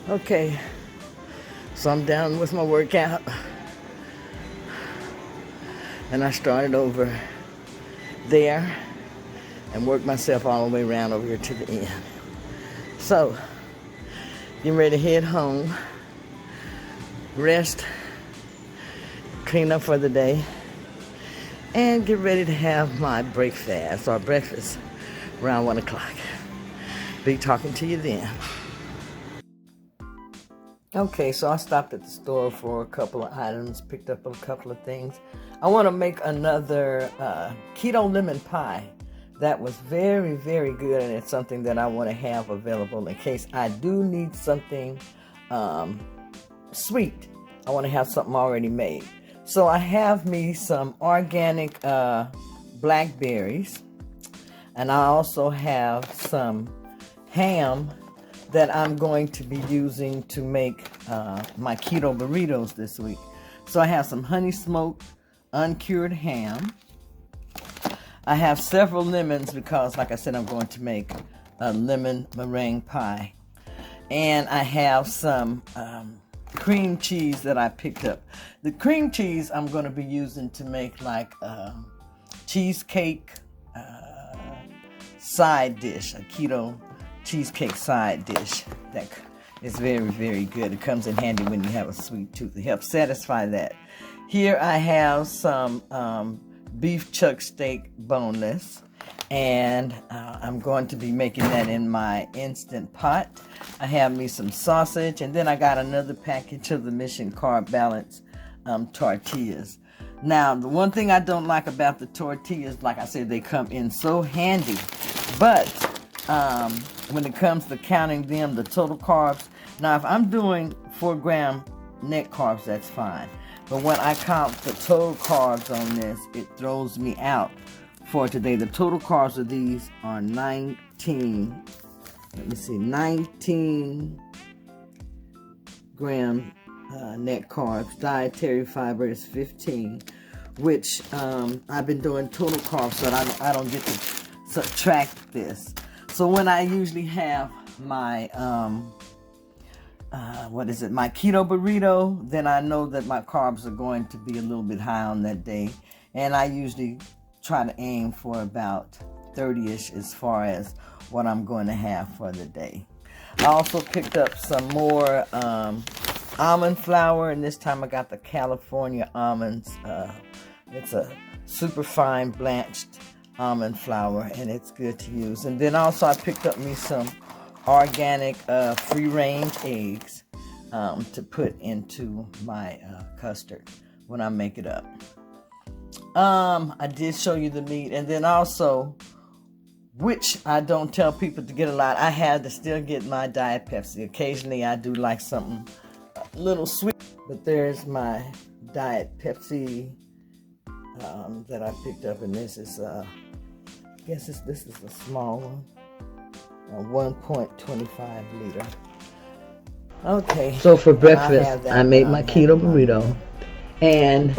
Okay, so I'm done with my workout, and I started over there and worked myself all the way around over here to the end. So, getting ready to head home, rest, clean up for the day, and get ready to have my breakfast or breakfast around 1 o'clock. Be talking to you then. Okay, so I stopped at the store for a couple of items, picked up a couple of things. I want to make another keto lemon pie. That was very, very good, and it's something that I want to have available in case I do need something sweet. I want to have something already made. So I have me some organic blackberries, and I also have some ham that I'm going to be using to make my keto burritos this week. So I have some honey smoked uncured ham. I have several lemons because, like I said, I'm going to make a lemon meringue pie. And I have some cream cheese that I picked up. The cream cheese I'm going to be using to make like cheesecake side dish, a keto cheesecake side dish that is very, very good. It comes in handy when you have a sweet tooth. It helps satisfy that. Here I have some beef chuck steak boneless, and I'm going to be making that in my Instant Pot. I have me some sausage, and then I got another package of the Mission Carb Balance tortillas. Now, the one thing I don't like about the tortillas, like I said, they come in so handy, but when it comes to counting them, the total carbs, now if I'm doing 4-gram net carbs, that's fine. But when I count the total carbs on this, it throws me out for today. The total carbs of these are 19 gram net carbs. Dietary fiber is 15, which I've been doing total carbs, so I don't get to subtract this. So when I usually have my my keto burrito, then I know that my carbs are going to be a little bit high on that day, and I usually try to aim for about 30-ish as far as what I'm going to have for the day. I also picked up some more almond flour, and this time I got the California almonds. It's a super fine blanched almond flour, and it's good to use. And then also I picked up me some organic free-range eggs to put into my custard when I make it up. I did show you the meat, and then also, which I don't tell people to get a lot, I had to still get my Diet Pepsi. Occasionally I do like something a little sweet, but there's my Diet Pepsi that I picked up, and this is this is a small one, 1.25 liter. Okay. So for breakfast, I made my keto burrito, and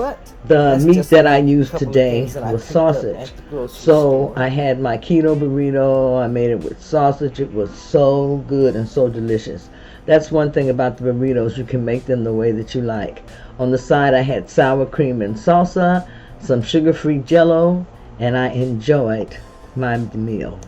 the meat that I used today was sausage. So I had my keto burrito. I made it with sausage. It was so good and so delicious. That's one thing about the burritos. You can make them the way that you like. On the side, I had sour cream and salsa, some sugar-free Jell-O, and I enjoyed my meal.